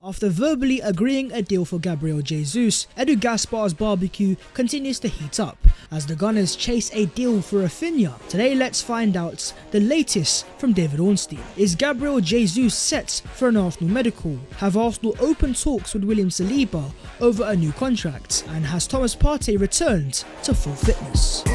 After verbally agreeing a deal for Gabriel Jesus, Edu Gaspar's barbecue continues to heat up as the Gunners chase a deal for Raphinha. Today let's find out the latest from David Ornstein. Is Gabriel Jesus set for an Arsenal medical? Have Arsenal opened talks with William Saliba over a new contract? And has Thomas Partey returned to full fitness?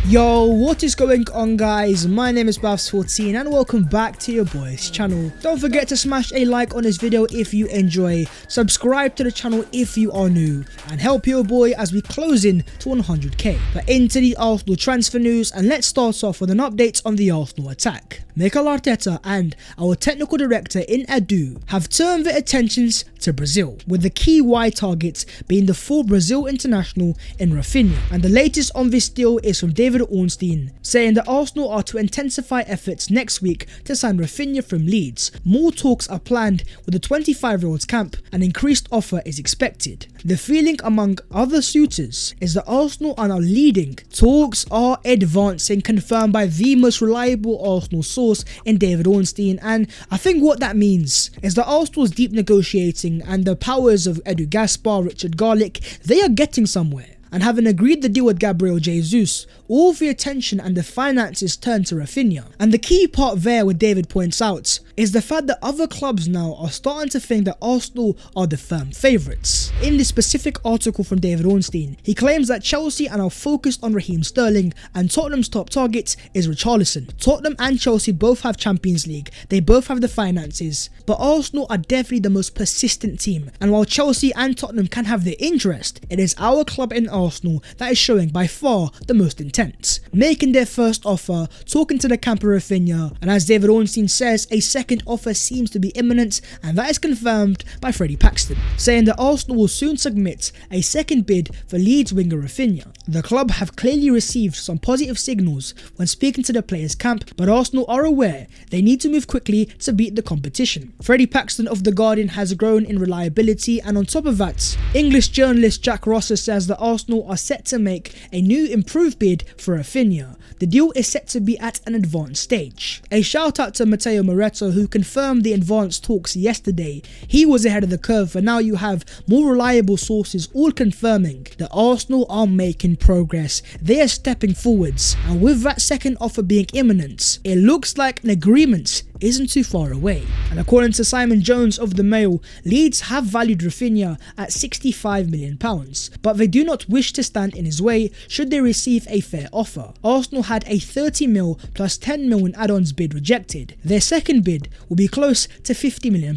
Yo, what is going on guys? My name is Bavs14 and welcome back to your boys channel. Don't forget to smash a like on this video if you enjoy, subscribe to the channel if you are new, and help your boy as we close in to 100k. But into the Arsenal transfer news, and let's start off with an update on the Arsenal attack. Mikel Arteta and our technical director in Edu have turned their attentions to Brazil, with the key Y target being the full Brazil international in Raphinha. And the latest on this deal is from David Ornstein, saying that Arsenal are to intensify efforts next week to sign Raphinha from Leeds. More talks are planned with the 25-year-old's camp. An increased offer is expected. The feeling among other suitors is that Arsenal are now leading. Talks are advancing, confirmed by the most reliable Arsenal source in David Ornstein, and I think what that means is that Arsenal's deep negotiating and the powers of Edu Gaspar, Richard Garlick, they are getting somewhere. And having agreed the deal with Gabriel Jesus, all the attention and the finances turn to Raphinha. And the key part there, what David points out, is the fact that other clubs now are starting to think that Arsenal are the firm favourites. In this specific article from David Ornstein, he claims that Chelsea are now focused on Raheem Sterling and Tottenham's top target is Richarlison. Tottenham and Chelsea both have Champions League, they both have the finances, but Arsenal are definitely the most persistent team. And while Chelsea and Tottenham can have their interest, it is our club in Arsenal that is showing by far the most intent, making their first offer, talking to the camp of Raphinha, and as David Ornstein says, a second offer seems to be imminent, and that is confirmed by Freddie Paxton, saying that Arsenal will soon submit a second bid for Leeds winger Raphinha. The club have clearly received some positive signals when speaking to the players' camp, but Arsenal are aware they need to move quickly to beat the competition. Freddie Paxton of The Guardian has grown in reliability, and on top of that, English journalist Jack Rosser says that Arsenal are set to make a new improved bid for Raphinha. The deal is set to be at an advanced stage. A shout out to Matteo Moretto, who confirmed the advanced talks yesterday. He was ahead of the curve, and now you have more reliable sources all confirming that Arsenal are making progress. They are stepping forwards, and with that second offer being imminent, it looks like an agreement isn't too far away. And according to Simon Jones of the Mail, Leeds have valued Raphinha at £65 million, but they do not wish to stand in his way should they receive a fair offer. Arsenal had a 30 mil plus 10 mil in add-ons bid rejected. Their second bid will be close to £50 million,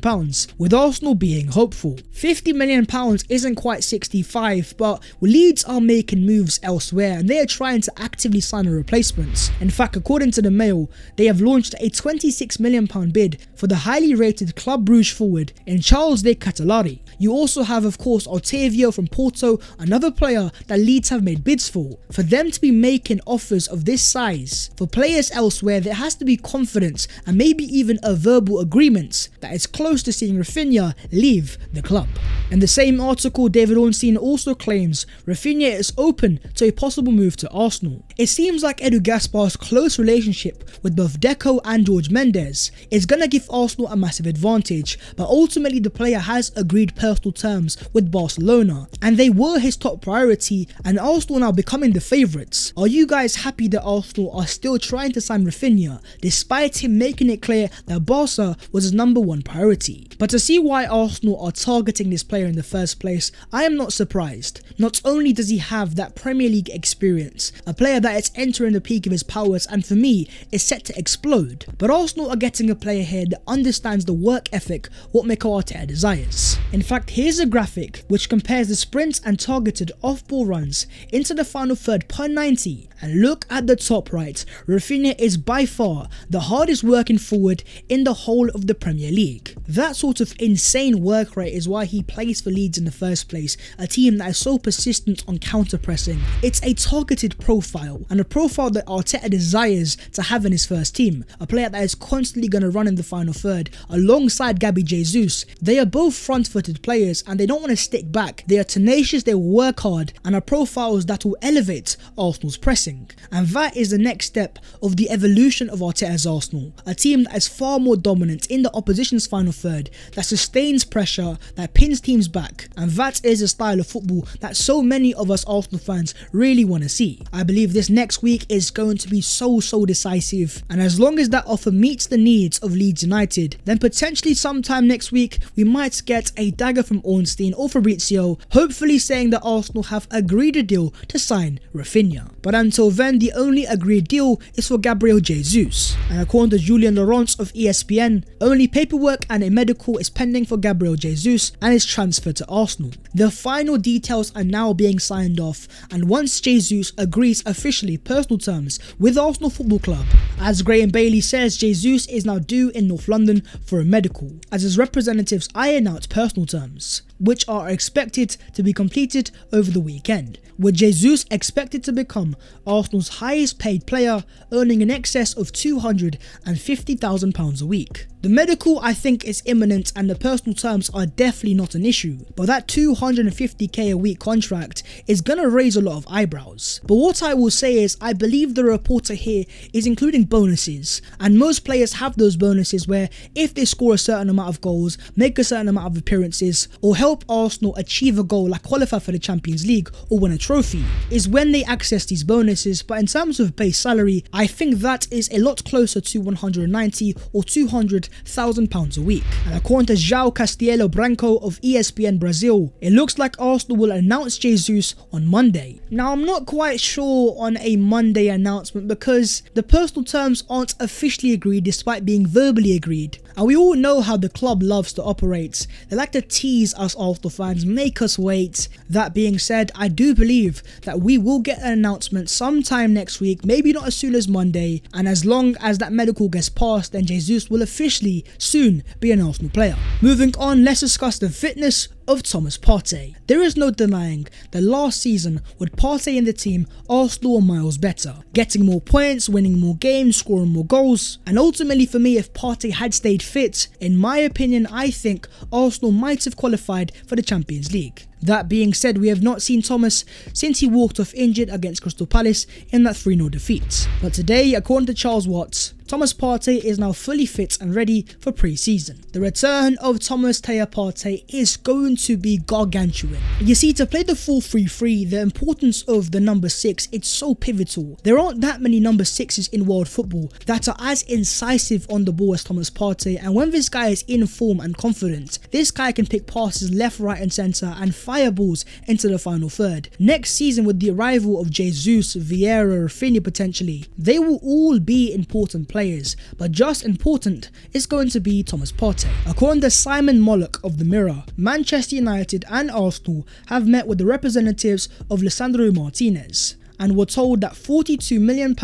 with Arsenal being hopeful. £50 million isn't quite 65, but Leeds are making moves elsewhere and they are trying to actively sign a replacement. In fact, according to the Mail, they have launched a £26 million bid for the highly rated Club Brugge forward in Charles de Catalari. You also have, of course, Otavio from Porto, another player that Leeds have made bids for. For them to be making offers of this size for players elsewhere, there has to be confidence and maybe even a verbal agreement that is close to seeing Raphinha leave the club. In the same article, David Ornstein also claims Raphinha is open to a possible move to Arsenal. It seems like Edu Gaspar's close relationship with both Deco and George Mendes is going to give Arsenal a massive advantage, but ultimately the player has agreed personal terms with Barcelona and they were his top priority, and Arsenal now becoming the favourites. Are you guys happy that Arsenal are still trying to sign Raphinha despite him making it clear that Barca was his number one priority? But to see why Arsenal are targeting this player in the first place, I am not surprised. Not only does he have that Premier League experience, a player that is entering the peak of his powers and for me is set to explode, but Arsenal are getting a player here that understands the work ethic what Mikel Arteta desires. In fact, here's a graphic which compares the sprints and targeted off-ball runs into the final third per 90, and look at the top right. Raphinha is by far the hardest working forward in the whole of the Premier League. That sort of insane work rate is why he plays for Leeds in the first place, a team that is so persistent on counter-pressing. It's a targeted profile, and a profile that Arteta desires to have in his first team, a player that is constantly definitely going to run in the final third alongside Gabriel Jesus. They are both front-footed players and they don't want to stick back. They are tenacious, they will work hard and are profiles that will elevate Arsenal's pressing. And that is the next step of the evolution of Arteta's Arsenal, a team that is far more dominant in the opposition's final third, that sustains pressure, that pins teams back, and that is a style of football that so many of us Arsenal fans really want to see. I believe this next week is going to be so decisive, and as long as that offer meets the needs of Leeds United, then potentially sometime next week we might get a dagger from Ornstein or Fabrizio, hopefully saying that Arsenal have agreed a deal to sign Raphinha. But until then, the only agreed deal is for Gabriel Jesus, and according to Julien Laurence of ESPN, only paperwork and a medical is pending for Gabriel Jesus and his transfer to Arsenal. The final details are now being signed off, and once Jesus agrees officially personal terms with Arsenal Football Club, as Graham Bailey says, Jesus is now due in North London for a medical, as his representatives iron out personal terms, which are expected to be completed over the weekend, with Jesus expected to become Arsenal's highest paid player, earning in excess of £250,000 a week. The medical I think is imminent and the personal terms are definitely not an issue, but that £250k a week contract is gonna raise a lot of eyebrows. But what I will say is I believe the reporter here is including bonuses, and most players have those bonuses where if they score a certain amount of goals, make a certain amount of appearances, or help Arsenal achieve a goal like qualify for the Champions League or win a trophy, is when they access these bonuses. But in terms of base salary, I think that is a lot closer to £190 or £200,000 a week. And according to João Castiello Branco of ESPN Brazil, it looks like Arsenal will announce Jesus on Monday. Now I'm not quite sure on a Monday announcement because the personal terms aren't officially agreed despite being verbally agreed. And we all know how the club loves to operate. They like to tease us Arsenal fans, make us wait. That being said, I do believe that we will get an announcement sometime next week, maybe not as soon as Monday, and as long as that medical gets passed, then Jesus will officially soon be an Arsenal player. Moving on, let's discuss the fitness of Thomas Partey. There is no denying that last season with Partey in the team, Arsenal were miles better, getting more points, winning more games, scoring more goals, and ultimately for me, if Partey had stayed fit, in my opinion, I think Arsenal might have qualified for the Champions League. That being said, we have not seen Thomas since he walked off injured against Crystal Palace in that 3-0 defeat. But today, according to Charles Watts, Thomas Partey is now fully fit and ready for pre-season. The return of Thomas Partey is going to be gargantuan. You see, to play the 4-3-3, the importance of the number 6, it's so pivotal. There aren't that many number 6s in world football that are as incisive on the ball as Thomas Partey, and when this guy is in form and confident, this guy can pick passes left, right and centre and fire balls into the final third. Next season, with the arrival of Jesus, Vieira, Raphinha potentially, they will all be important players, but just important is going to be Thomas Partey. According to Simon Mollock of the Mirror, Manchester United and Arsenal have met with the representatives of Lisandro Martinez and were told that £42 million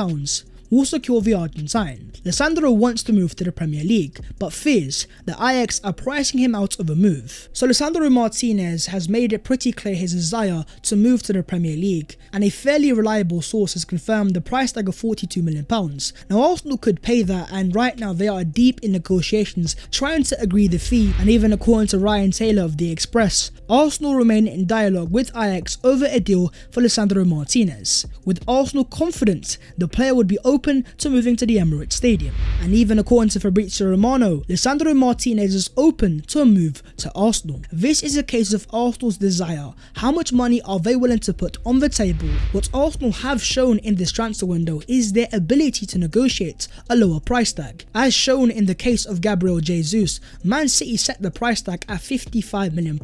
will secure the Argentine. Lisandro wants to move to the Premier League, but fears that Ajax are pricing him out of a move. So Lisandro Martinez has made it pretty clear his desire to move to the Premier League, and a fairly reliable source has confirmed the price tag of £42 million. Now Arsenal could pay that, and right now they are deep in negotiations trying to agree the fee, and even according to Ryan Taylor of The Express, Arsenal remain in dialogue with Ajax over a deal for Lisandro Martinez, with Arsenal confident the player would be open to moving to the Emirates Stadium. And even according to Fabrizio Romano, Lisandro Martinez is open to a move to Arsenal. This is a case of Arsenal's desire. How much money are they willing to put on the table? What Arsenal have shown in this transfer window is their ability to negotiate a lower price tag. As shown in the case of Gabriel Jesus, Man City set the price tag at £55 million.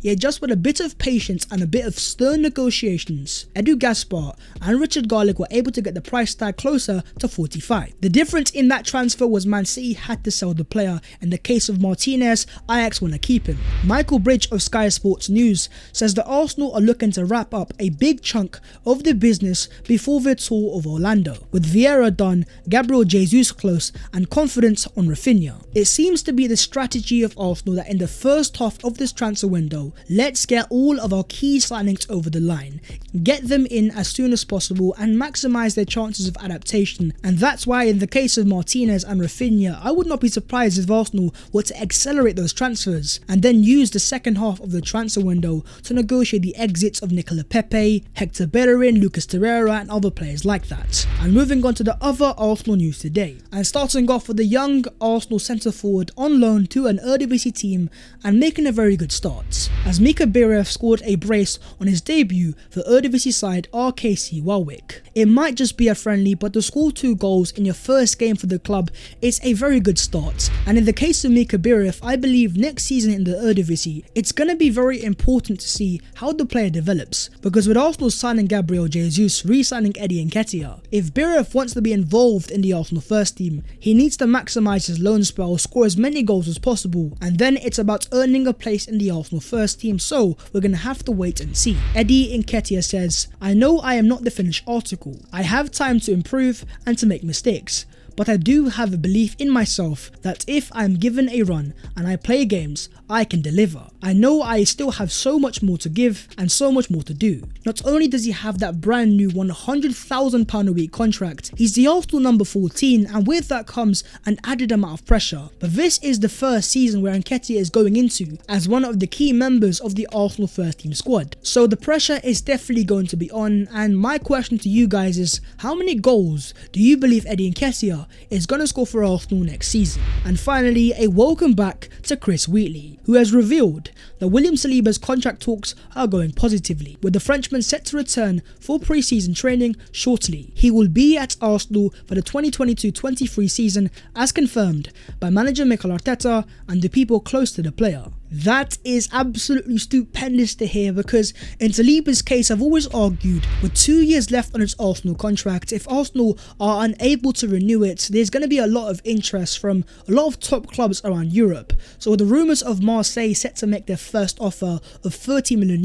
Yet just with a bit of patience and a bit of stern negotiations, Edu Gaspar and Richard Garlick were able to get the price tag closer to 45. The difference in that transfer was Man City had to sell the player. In the case of Martinez, Ajax want to keep him. Michael Bridge of Sky Sports News says that Arsenal are looking to wrap up a big chunk of the business before their tour of Orlando, with Vieira done, Gabriel Jesus close and confidence on Raphinha. It seems to be the strategy of Arsenal that in the first half of this transfer window, let's get all of our key signings over the line, get them in as soon as possible and maximise their chances of adaptation rotation, and that's why in the case of Martinez and Raphinha, I would not be surprised if Arsenal were to accelerate those transfers and then use the second half of the transfer window to negotiate the exits of Nicola Pepe, Hector Bellerin, Lucas Torreira and other players like that. And moving on to the other Arsenal news today, and starting off with the young Arsenal centre forward on loan to an Eredivisie team and making a very good start, as Mika Biereth scored a brace on his debut for Eredivisie side RKC Waalwijk. It might just be a friendly, but to score 2 goals in your first game for the club is a very good start. And in the case of Mika Biereth, I believe next season in the Eredivisie, it's going to be very important to see how the player develops, because with Arsenal signing Gabriel Jesus, re-signing Eddie Nketiah, if Biereth wants to be involved in the Arsenal first team, he needs to maximise his loan spell, score as many goals as possible, and then it's about earning a place in the Arsenal first team, so we're going to have to wait and see. Eddie Nketiah says, "I know I am not the finished article. I have time to improve and to make mistakes, but I do have a belief in myself that if I'm given a run and I play games, I can deliver. I know I still have so much more to give and so much more to do." Not only does he have that brand new £100,000 a week contract, he's the Arsenal number 14, and with that comes an added amount of pressure. But this is the first season where Nketiah is going into as one of the key members of the Arsenal first team squad. So the pressure is definitely going to be on, and my question to you guys is, how many goals do you believe Eddie Nketiah is going to score for Arsenal next season? And finally, a welcome back to Chris Wheatley, who has revealed that William Saliba's contract talks are going positively, with the Frenchman set to return for pre-season training shortly. He will be at Arsenal for the 2022-23 season, as confirmed by manager Mikel Arteta and the people close to the player. That is absolutely stupendous to hear, because in Saliba's case, I've always argued with 2 years left on his Arsenal contract, if Arsenal are unable to renew it, there's going to be a lot of interest from a lot of top clubs around Europe. So with the rumours of Marseille set to make their first offer of €30 million,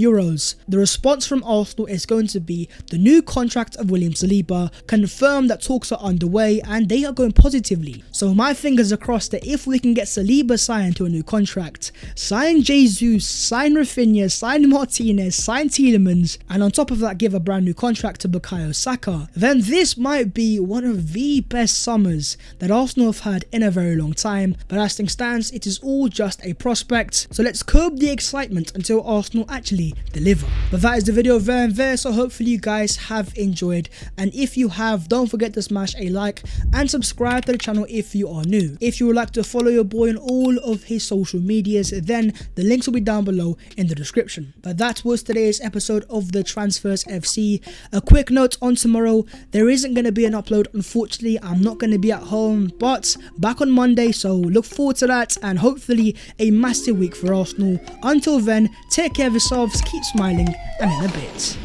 the response from Arsenal is going to be the new contract of William Saliba, confirm that talks are underway and they are going positively. So my fingers are crossed that if we can get Saliba signed to a new contract, sign Jesus, sign Raphinha, sign Martinez, sign Tielemans, and on top of that give a brand new contract to Bukayo Saka, then this might be one of the best summers that Arsenal have had in a very long time. But as things stands, it is all just a prospect, so let's curb the excitement until Arsenal actually deliver. But that is the video there, so hopefully you guys have enjoyed, and if you have, don't forget to smash a like and subscribe to the channel if you are new. If you would like to follow your boy on all of his social medias, then the links will be down below in the description. But that was today's episode of the Transfers FC. A quick note on tomorrow, there isn't going to be an upload, unfortunately. I'm not going to be at home, but back on Monday, so look forward to that, and hopefully a massive week for Arsenal. Until then, take care of yourselves, keep smiling, and in a bit.